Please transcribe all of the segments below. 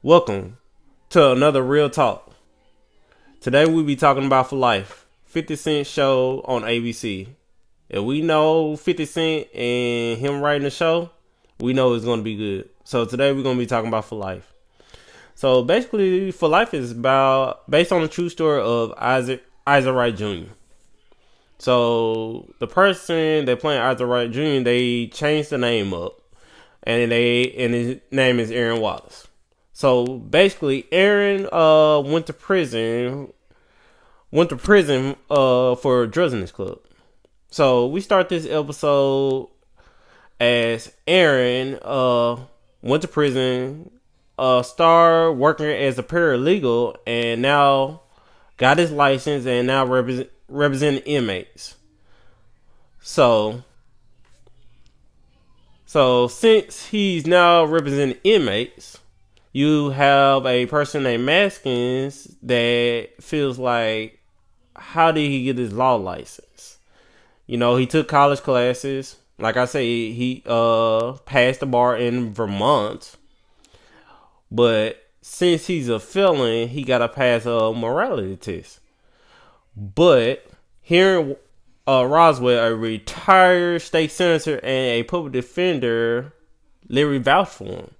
Welcome to another Real Talk. Today we'll be talking about For Life, 50 Cent show on ABC. If we know 50 Cent and him writing the show, we know it's going to be good. So today we're going to be talking about For Life. So basically, For Life is based on the true story of Issac Wright Jr. So the person that playing Issac Wright Jr., they changed the name up, and his name is Aaron Wallace. So basically, Aaron went to prison for drugs in his club. So we start this episode as Aaron went to prison, started working as a paralegal, and now got his license and now representing inmates. So since he's now representing inmates, you have a person named Maskins that feels like, how did he get his law license? You know, he took college classes. Like I say, he passed the bar in Vermont. But since he's a felon, he got to pass a morality test. But here in Roswell, a retired state senator and a public defender, Larry, vouched for him.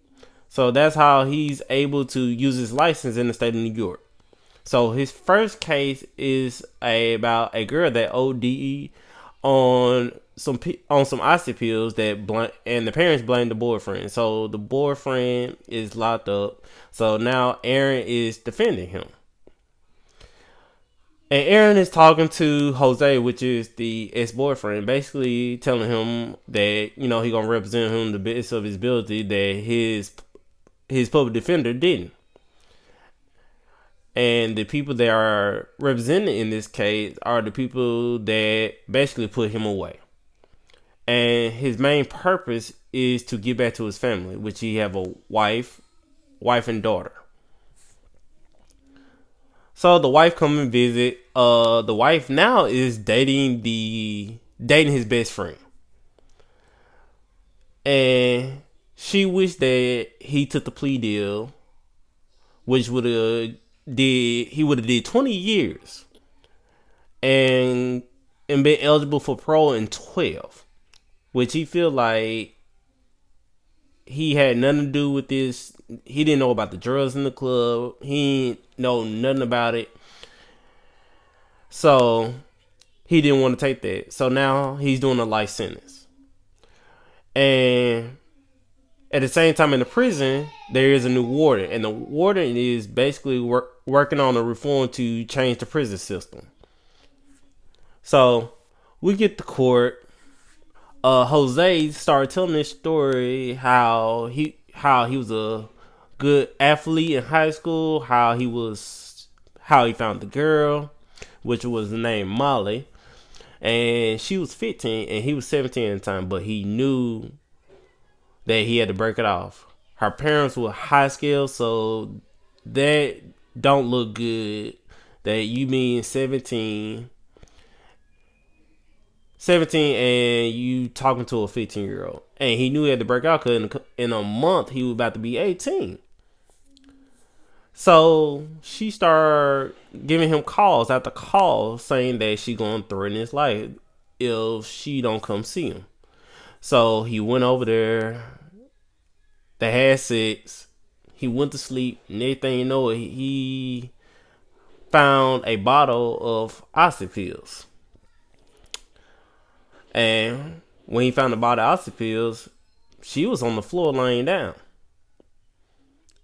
So that's how he's able to use his license in the state of New York. So his first case is about a girl that OD'd on some oxy pills and the parents blame the boyfriend. So the boyfriend is locked up. So now Aaron is defending him. And Aaron is talking to Jose, which is the ex-boyfriend, basically telling him that, he gonna represent him the best of his ability, that his public defender didn't. And the people that are represented in this case are the people that basically put him away. And his main purpose is to get back to his family, which he have a wife and daughter. So the wife come and visit. The wife now is dating his best friend. And she wished that he took the plea deal, which he would have did 20 years and been eligible for parole in 12, which he feel like he had nothing to do with this. He didn't know about the drugs in the club. He didn't know nothing about it. So he didn't want to take that. So now he's doing a life sentence. And at the same time in the prison, there is a new warden. And the warden is basically working on a reform to change the prison system. So we get to court. Jose started telling this story, how he was a good athlete in high school, how he found the girl, which was named Molly. And she was 15 and he was 17 at the time, but he knew that he had to break it off. Her parents were high skilled, so that don't look good. That you mean 17 and you talking to a 15-year-old. And he knew he had to break out because in a month he was about to be 18. So she started giving him calls after calls saying that she going to threaten his life if she don't come see him. So he went over there. They had sex. He went to sleep. And everything you know, he found a bottle of oxy pills. And when he found the bottle of oxy pills, she was on the floor laying down.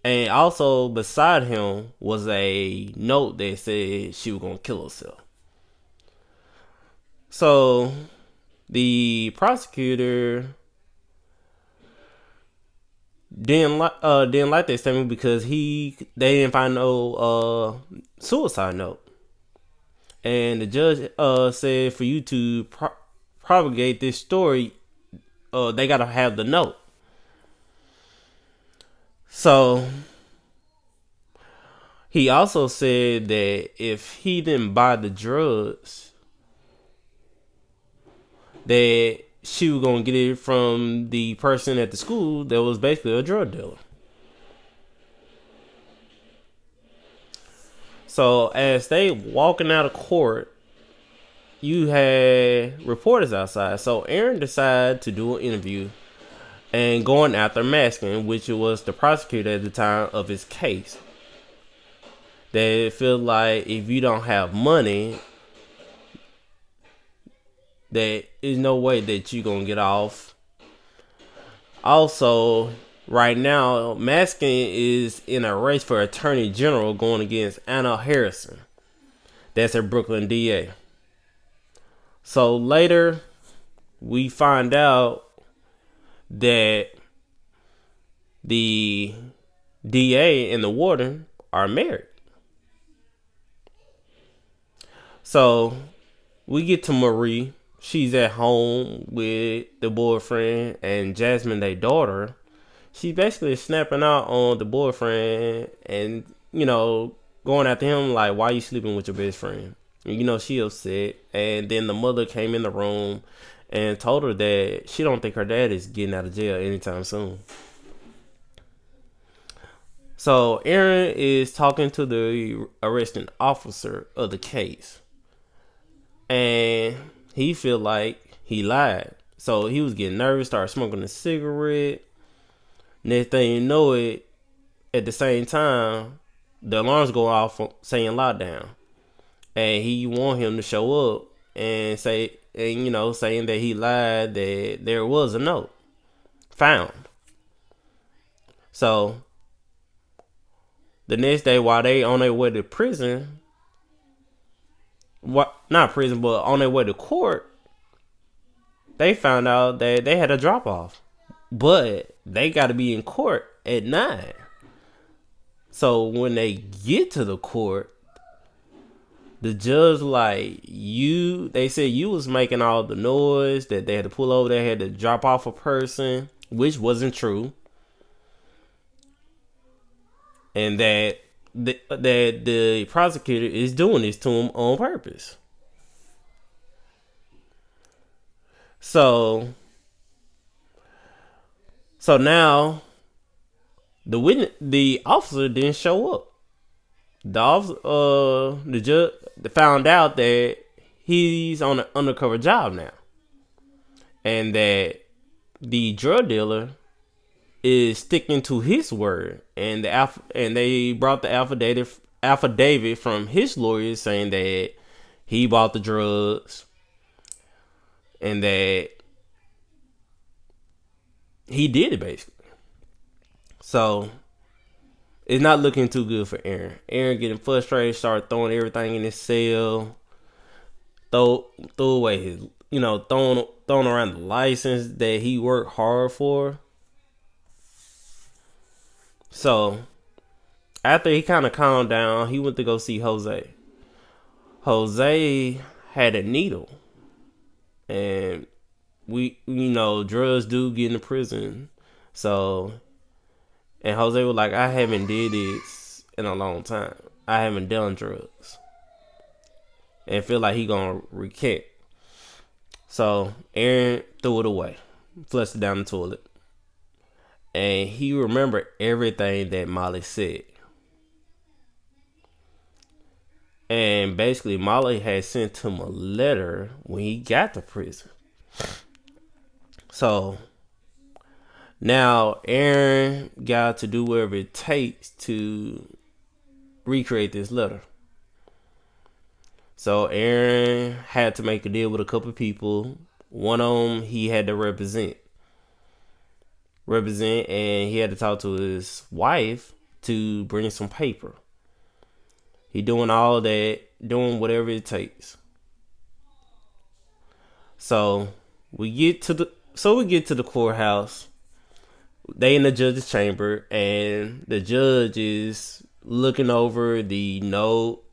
And also beside him was a note that said she was going to kill herself. So the prosecutor didn't like that statement because they didn't find no suicide note. And the judge said for you to propagate this story, they gotta have the note. So he also said that if he didn't buy the drugs, that she was gonna get it from the person at the school that was basically a drug dealer. So as they walking out of court, you had reporters outside. So Aaron decided to do an interview and going after Maskin, which was the prosecutor at the time of his case. They feel like if you don't have money, there is no way that you're gonna get off. Also, right now, Maskin is in a race for Attorney General going against Anna Harrison. That's a Brooklyn DA. So later, we find out that the DA and the warden are married. So we get to Marie. She's at home with the boyfriend and Jasmine, their daughter. She's basically snapping out on the boyfriend and, going after him like, why you sleeping with your best friend? And, she upset. And then the mother came in the room and told her that she don't think her dad is getting out of jail anytime soon. So Aaron is talking to the arresting officer of the case. And he feel like he lied. So he was getting nervous, started smoking a cigarette. Next thing you know it, at the same time, the alarms go off saying lockdown. And he want him to show up and say, saying that he lied, that there was a note found. So the next day, while they on their way to prison, not prison, but on their way to court, they found out that they had a drop off, but they got to be in court at 9. So when they get to the court, the judge they said you was making all the noise, that they had to pull over, they had to drop off a person, which wasn't true, and that the prosecutor is doing this to him on purpose. So now the officer didn't show up. The judge found out that he's on an undercover job now, and that the drug dealer is sticking to his word, and they brought the affidavit from his lawyer saying that he bought the drugs and that he did it basically. So it's not looking too good for Aaron. Aaron getting frustrated, started throwing everything in his cell, throw away his, throwing around the license that he worked hard for. So after he kind of calmed down, he went to go see Jose. Jose had a needle, and drugs do get into prison. So, and Jose was like, I haven't did this in a long time. I haven't done drugs, and feel like he gonna recant. So Aaron threw it away, flushed it down the toilet. And he remembered everything that Molly said. And basically, Molly had sent him a letter when he got to prison. So now Aaron got to do whatever it takes to recreate this letter. So Aaron had to make a deal with a couple of people. One of them he had to represent, and he had to talk to his wife to bring some paper. He doing all that, doing whatever it takes. So we get to the courthouse. They in the judge's chamber, and the judge is looking over the note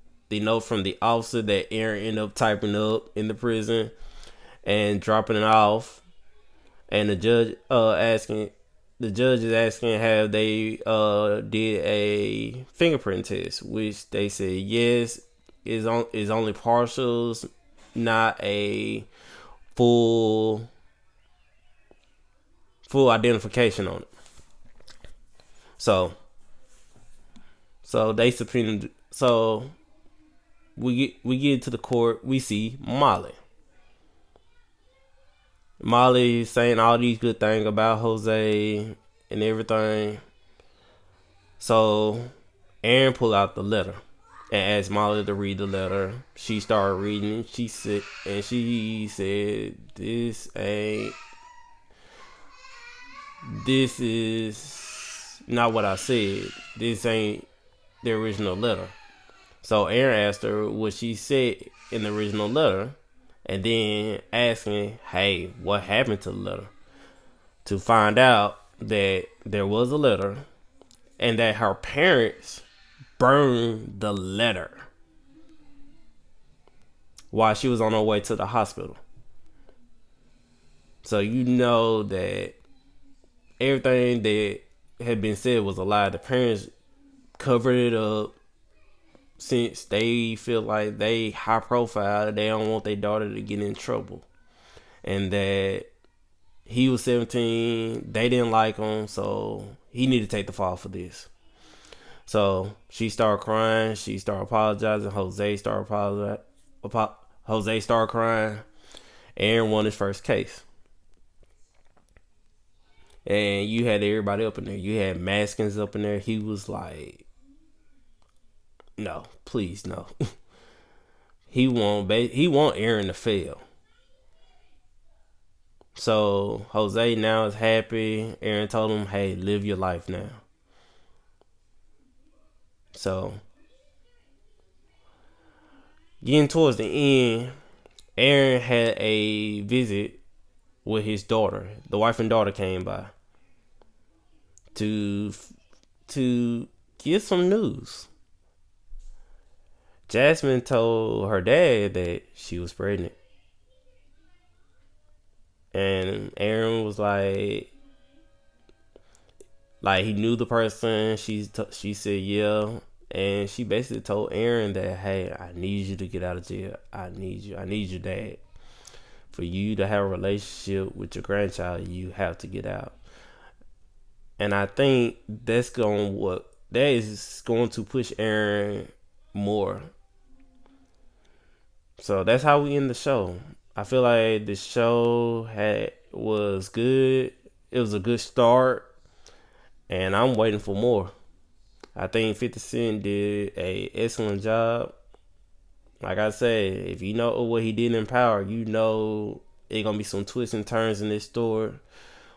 from the officer that Aaron ended up typing up in the prison and dropping it off. And the judge is asking have they did a fingerprint test, which they said yes, is only partials, not a full identification on it. So they subpoenaed. So we get to the court. We see Molly. Molly saying all these good things about Jose and everything. So Aaron pulled out the letter and asked Molly to read the letter. She started reading. She said, This is not what I said. This ain't the original letter." So Aaron asked her what she said in the original letter, and then asking, "Hey, what happened to the letter?" To find out that there was a letter and that her parents burned the letter while she was on her way to the hospital. So you know that everything that had been said was a lie. The parents covered it up since they feel like they high profile. They don't want their daughter to get in trouble. And that he was 17. They didn't like him. So he needed to take the fall for this. So she started crying. She started apologizing. Jose started crying. Aaron won his first case. And you had everybody up in there. You had Maskins up in there. He was like, "No, please, no." He want Aaron to fail. So Jose now is happy. Aaron told him, "Hey, live your life now." So getting towards the end, Aaron had a visit with his daughter. The wife and daughter came by to get some news. Jasmine told her dad that she was pregnant. And Aaron was like he knew the person. She said yeah, and she basically told Aaron that, "Hey, I need you to get out of jail. I need your dad. For you to have a relationship with your grandchild, you have to get out." And I think that is going to push Aaron more. So that's how we end the show. I feel like the show was good. It was a good start, and I'm waiting for more. I think 50 Cent did a excellent job. Like I said, if you know what he did in Power, you know it's gonna be some twists and turns in this story,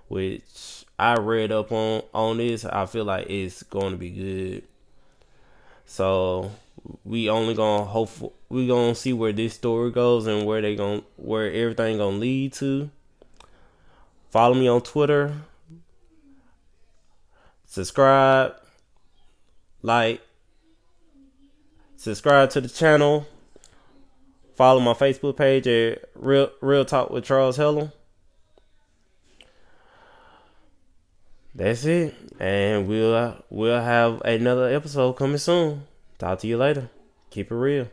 which I read up on this. I feel like it's going to be good. So we gonna see where this story goes and where everything gonna lead to. Follow me on Twitter. Subscribe to the channel. Follow my Facebook page at Real Talk with Charles Helen. That's it. And we'll have another episode coming soon. Talk to you later. Keep it real.